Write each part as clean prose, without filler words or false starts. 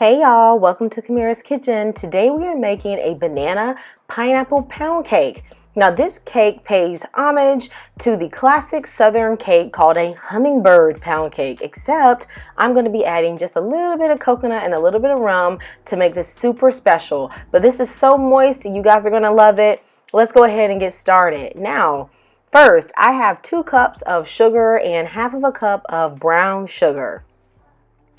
Hey y'all, welcome to Camira's Kitchen. Today we are making a banana pineapple pound cake. Now this cake pays homage to the classic southern cake called a hummingbird pound cake, except I'm going to be adding just a little bit of coconut and a little bit of rum to make this super special. But this is so moist, you guys are going to love it. Let's go ahead and get started. Now, first I have 2 cups of sugar and half of a cup of brown sugar.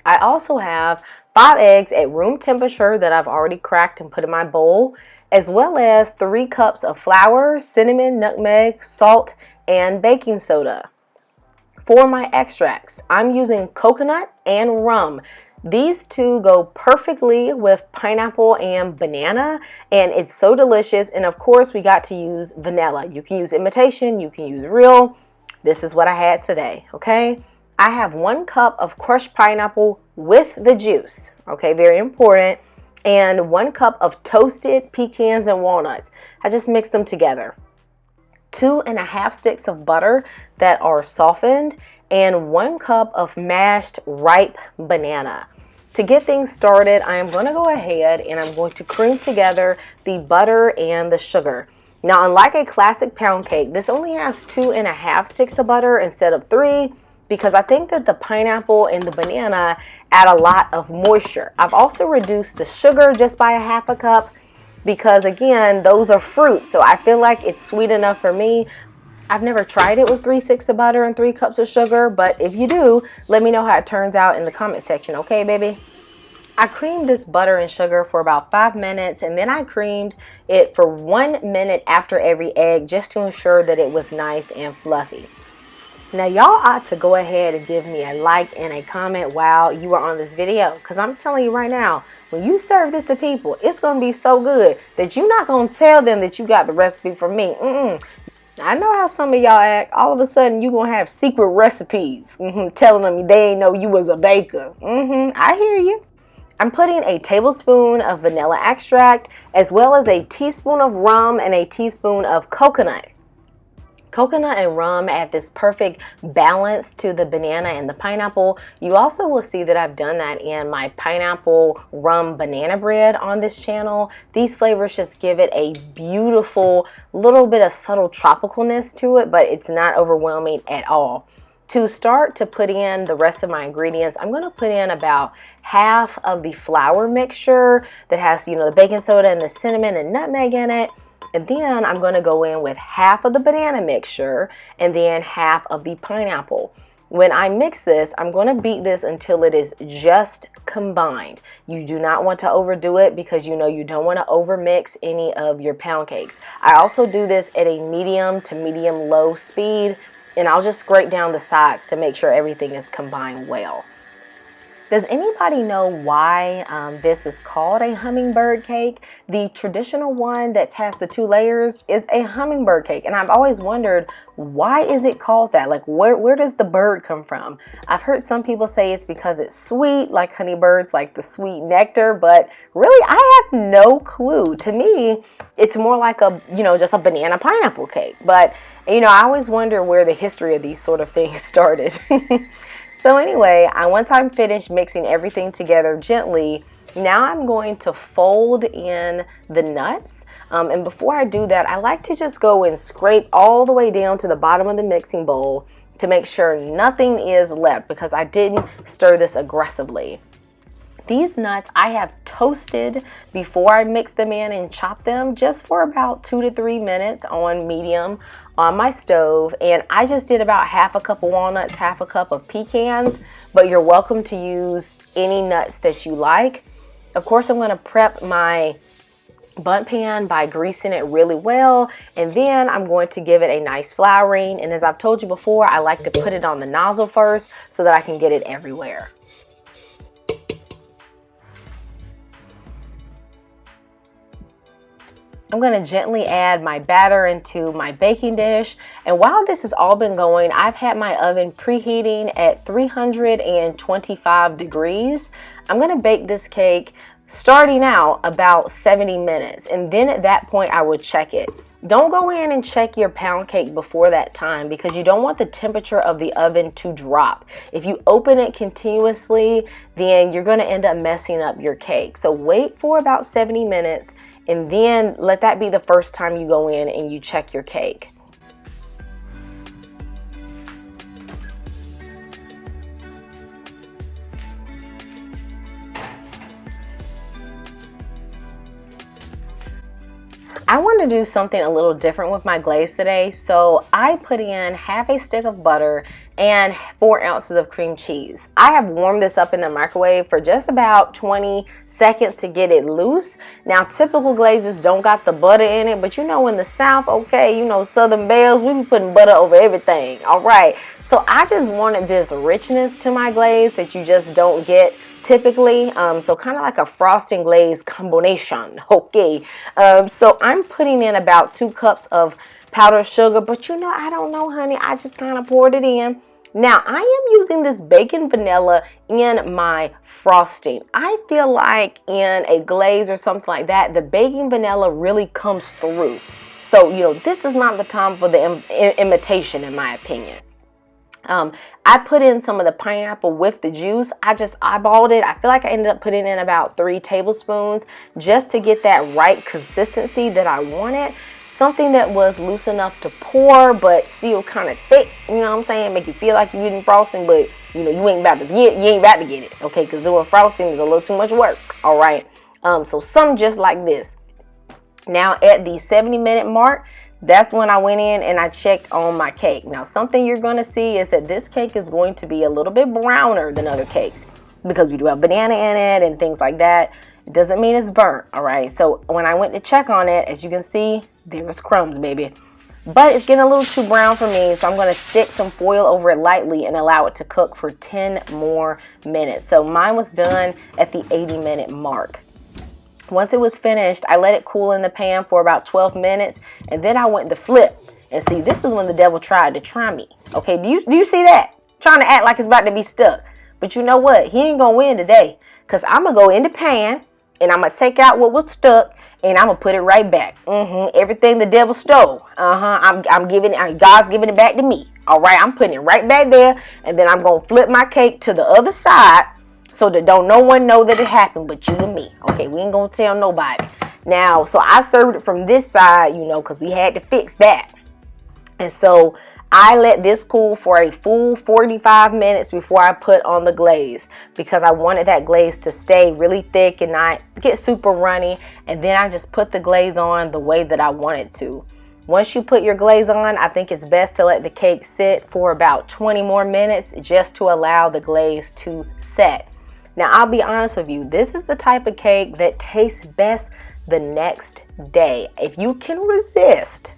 I also have 5 eggs at room temperature that I've already cracked and put in my bowl, as well as 3 cups of flour, cinnamon, nutmeg, salt, and baking soda. For my extracts, I'm using coconut and rum. These two go perfectly with pineapple and banana, and it's so delicious. And of course, we got to use vanilla. You can use imitation, you can use real. This is what I had today, okay? I have 1 cup of crushed pineapple with the juice, okay, very important, and 1 cup of toasted pecans and walnuts. I just mixed them together. 2½ sticks of butter that are softened, and 1 cup of mashed ripe banana. To get things started, I am going to go ahead and I'm going to cream together the butter and the sugar. Now, unlike a classic pound cake, this only has 2½ sticks of butter instead of 3. Because I think that the pineapple and the banana add a lot of moisture. I've also reduced the sugar just by ½ cup because, again, those are fruits, so I feel like it's sweet enough for me. I've never tried it with 3 sticks of butter and 3 cups of sugar, but if you do, let me know how it turns out in the comment section, okay, baby? I creamed this butter and sugar for about 5 minutes, and then I creamed it for 1 minute after every egg just to ensure that it was nice and fluffy. Now y'all ought to go ahead and give me a like and a comment while you are on this video, because I'm telling you right now, when you serve this to people, it's going to be so good that you're not going to tell them that you got the recipe from me. I know how some of y'all act. All of a sudden you're going to have secret recipes telling them they ain't know you was a baker. I hear you. I'm putting a tablespoon of vanilla extract as well as a teaspoon of rum and a teaspoon of coconut. Coconut and rum add this perfect balance to the banana and the pineapple. You also will see that I've done that in my pineapple rum banana bread on this channel. These flavors just give it a beautiful little bit of subtle tropicalness to it, but it's not overwhelming at all. To start to put in the rest of my ingredients, I'm going to put in about half of the flour mixture that has, the baking soda and the cinnamon and nutmeg in it. And then I'm going to go in with half of the banana mixture and then half of the pineapple. When I mix this, I'm going to beat this until it is just combined. You do not want to overdo it because you don't want to overmix any of your pound cakes. I also do this at a medium to medium low speed, and I'll just scrape down the sides to make sure everything is combined well. Does anybody know why this is called a hummingbird cake? The traditional one that has the 2 layers is a hummingbird cake. And I've always wondered, why is it called that? Like, where does the bird come from? I've heard some people say it's because it's sweet, like honeybirds, like the sweet nectar. But really, I have no clue. To me, it's more like just a banana pineapple cake. But, I always wonder where the history of these sort of things started. So anyway, once I'm finished mixing everything together gently, now I'm going to fold in the nuts. And before I do that, I like to just go and scrape all the way down to the bottom of the mixing bowl to make sure nothing is left because I didn't stir this aggressively. These nuts I have toasted before I mix them in and chop them just for about 2 to 3 minutes on medium on my stove. And I just did about ½ cup of walnuts, ½ cup of pecans, but you're welcome to use any nuts that you like. Of course, I'm going to prep my bundt pan by greasing it really well, and then I'm going to give it a nice flouring. And as I've told you before, I like to put it on the nozzle first so that I can get it everywhere. I'm going to gently add my batter into my baking dish, and while this has all been going, I've had my oven preheating at 325 degrees. I'm going to bake this cake starting out about 70 minutes. And then at that point, I would check it. Don't go in and check your pound cake before that time because you don't want the temperature of the oven to drop. If you open it continuously, then you're going to end up messing up your cake. So wait for about 70 minutes and then let that be the first time you go in and you check your cake. I want to do something a little different with my glaze today, so I put in half a stick of butter and 4 ounces of cream cheese. I have warmed this up in the microwave for just about 20 seconds to get it loose. Now, typical glazes don't got the butter in it, but you know in the South, okay, you know, Southern Belles, we be putting butter over everything, all right? So I just wanted this richness to my glaze that you just don't get typically, so kind of like a frosting glaze combination, okay? So I'm putting in about 2 cups of powdered sugar, but you know, I don't know, honey, I just kind of poured it in. Now, I am using this bacon vanilla in my frosting. I feel like in a glaze or something like that, the bacon vanilla really comes through. So, you know, this is not the time for the imitation, in my opinion. I put in some of the pineapple with the juice. I just eyeballed it. I feel like I ended up putting in about 3 tablespoons just to get that right consistency that I wanted. Something that was loose enough to pour, but still kind of thick, you know what I'm saying? Make you feel like you're getting frosting, but you know, you ain't about to get it, okay? Because doing frosting is a little too much work, all right? So some just like this. Now at the 70-minute mark, that's when I went in and I checked on my cake. Now, something you're going to see is that this cake is going to be a little bit browner than other cakes because we do have banana in it and things like that. It doesn't mean it's burnt, all right? So when I went to check on it, as you can see, there was crumbs, baby. But it's getting a little too brown for me, so I'm going to stick some foil over it lightly and allow it to cook for 10 more minutes. So mine was done at the 80-minute mark. Once it was finished, I let it cool in the pan for about 12 minutes, and then I went to flip. And see, this is when the devil tried to try me. Okay, do you see that? Trying to act like it's about to be stuck. But you know what? He ain't going to win today, because I'm going to go in the pan, and I'm going to take out what was stuck, and I'm going to put it right back. Everything the devil stole. I'm giving it, God's giving it back to me. All right, I'm putting it right back there, and then I'm going to flip my cake to the other side, so that don't no one know that it happened but you and me. Okay, we ain't gonna tell nobody. Now, so I served it from this side, you know, because we had to fix that. And so I let this cool for a full 45 minutes before I put on the glaze, because I wanted that glaze to stay really thick and not get super runny. And then I just put the glaze on the way that I wanted to. Once you put your glaze on, I think it's best to let the cake sit for about 20 more minutes just to allow the glaze to set. Now, I'll be honest with you, this is the type of cake that tastes best the next day. If you can resist,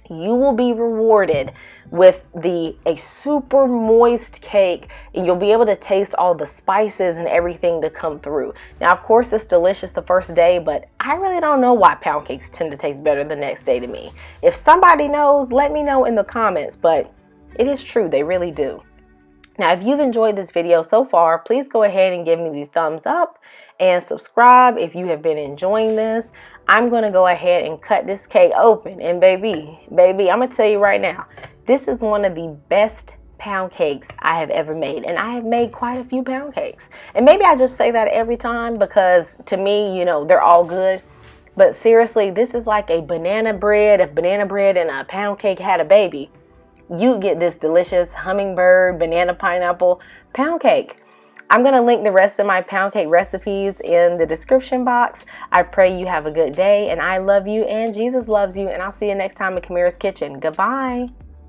you will be rewarded with a super moist cake, and you'll be able to taste all the spices and everything to come through. Now, of course, it's delicious the first day, but I really don't know why pound cakes tend to taste better the next day to me. If somebody knows, let me know in the comments, but it is true, they really do. Now, if you've enjoyed this video so far, please go ahead and give me the thumbs up and subscribe if you have been enjoying this. I'm going to go ahead and cut this cake open. And baby, I'm going to tell you right now, this is one of the best pound cakes I have ever made. And I have made quite a few pound cakes. And maybe I just say that every time because to me, you know, they're all good. But seriously, this is like a banana bread. If banana bread and a pound cake had a baby, you get this delicious hummingbird banana pineapple pound cake. I'm going to link the rest of my pound cake recipes in the description box. I pray you have a good day, and I love you and Jesus loves you, and I'll see you next time in Camira's Kitchen. Goodbye.